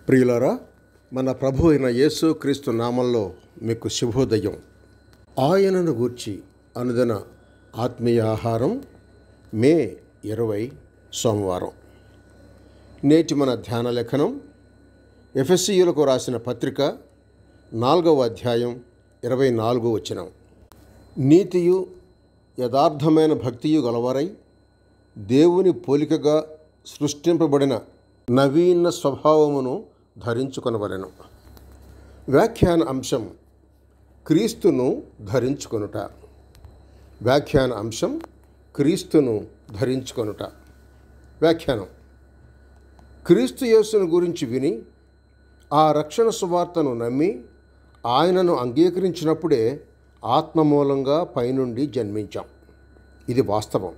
ప్రియులారా, మన ప్రభు అయిన యేసు క్రీస్తు నామంలో మీకు శుభోదయం. ఆయనను గూర్చి అనుదిన ఆత్మీయ ఆహారం మే 20 సోమవారం. నేటి మన ధ్యాన లేఖనం ఎఫెసీయులకు రాసిన పత్రిక 4వ అధ్యాయం 24వ వచనం. నీతియు యథార్థమైన భక్తియు గలవారై దేవుని పోలికగా సృష్టింపబడిన నవీన స్వభావమును ధరించుకొనవలెను. వ్యాఖ్యాన అంశం క్రీస్తును ధరించుకొనుట. వ్యాఖ్యాన అంశం క్రీస్తును ధరించుకొనుట. వ్యాఖ్యానం: క్రీస్తు యేసును గురించి విని ఆ రక్షణ సువార్తను నమ్మి ఆయనను అంగీకరించినప్పుడే ఆత్మమూలంగా పైనుండి జన్మించాం. ఇది వాస్తవం.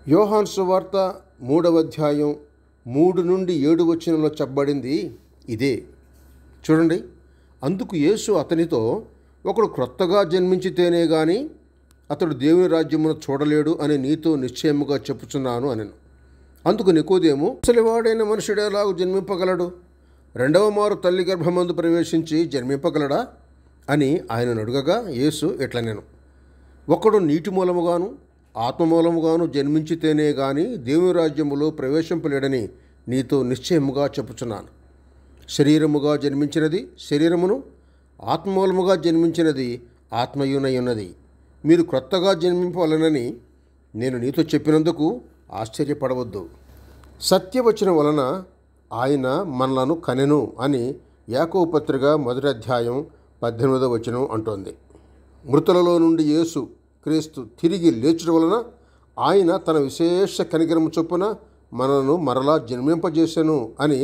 యోహాను సువార్త 3వ అధ్యాయం 3 నుండి 7 వచనంలో చెప్పబడింది ఇదే. చూడండి, అందుకు యేసు అతనితో, ఒకడు క్రొత్తగా జన్మించితేనే గాని అతడు దేవుని రాజ్యమును చూడలేడు అని నీతో నిశ్చయముగా చెప్పుచున్నాను అనెను. అందుకు నికోదేము, ముసలివాడైన మనుషుడు ఎలాగూ జన్మింపగలడు? రెండవ మారు తల్లి గర్భమందు ప్రవేశించి జన్మింపగలడా అని ఆయనను అడుగగా యేసు ఇట్లనెను, ఒకడు నీటి మూలముగాను ఆత్మ మూలముగాను జన్మించితేనే గాని దేవుని రాజ్యములో ప్రవేశింపలేడని నీతో నిశ్చయముగా చెప్పుచున్నాను. శరీరముగా జన్మించినది శరీరమును, ఆత్మమూలముగా జన్మించినది ఆత్మయునై ఉన్నది. మీరు క్రొత్తగా జన్మింపవలనని నేను నీతో చెప్పినందుకు ఆశ్చర్యపడవద్దు. సత్యవచనం వలన ఆయన మనలను కనెను అని యాకోబు పత్రిక 1వ అధ్యాయం 18వ వచనం అంటోంది. మృతులలో నుండి యేసు క్రీస్తు తిరిగి లేచుట వలన ఆయన తన విశేష కనికరము చొప్పున మనను మరలా జన్మింపజేసెను అని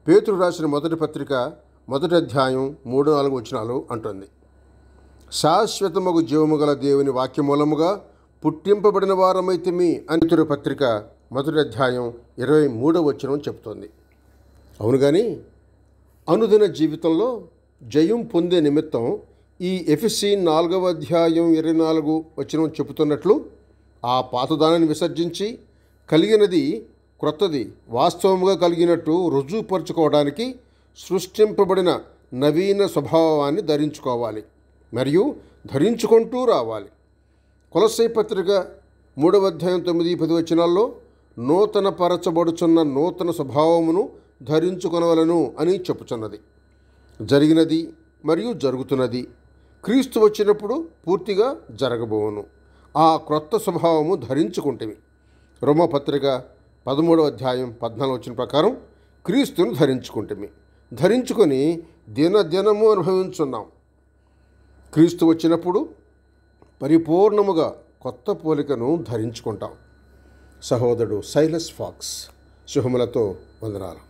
పేతురు రాసిన మొదటి పత్రిక 1వ అధ్యాయం 3-4 వచనాలు అంటుంది. శాశ్వతమగు జీవము గల దేవుని వాక్యమూలముగా పుట్టింపబడిన వారమైతిమి అని పేతురు పత్రిక 1వ అధ్యాయం 23వ వచనం చెబుతోంది. అవును కానీ అనుదిన జీవితంలో జయం పొందే నిమిత్తం ఈ ఎఫెసీ 4వ అధ్యాయం 24 వచనం చెబుతున్నట్లు ఆ పాతదానాన్ని విసర్జించి కలిగినది క్రొత్తది వాస్తవముగా కలిగినట్టు రుజువుపరుచుకోవడానికి సృష్టింపబడిన నవీన స్వభావాన్ని ధరించుకోవాలి మరియు ధరించుకుంటూ రావాలి. కొలస్సై పత్రిక 3వ అధ్యాయం 9-10 వచనాల్లో నూతన పరచబడుచున్న నూతన స్వభావమును ధరించుకొనవలను అని చెప్పుచున్నది. జరిగినది మరియు జరుగుతున్నది క్రీస్తు వచ్చినప్పుడు పూర్తిగా జరగబోవును. ఆ క్రొత్త స్వభావము ధరించుకుంటేవి. రోమపత్రిక 13వ అధ్యాయం 14వ వచనం ప్రకారం క్రీస్తును ధరించుకుంటేమి. ధరించుకొని దినదినము అనుభవించున్నాం. క్రీస్తు వచ్చినప్పుడు పరిపూర్ణముగా కొత్త పోలికను ధరించుకుంటాం. సహోదరుడు సైలస్ ఫాక్స్. శుభములతో వందనాలు.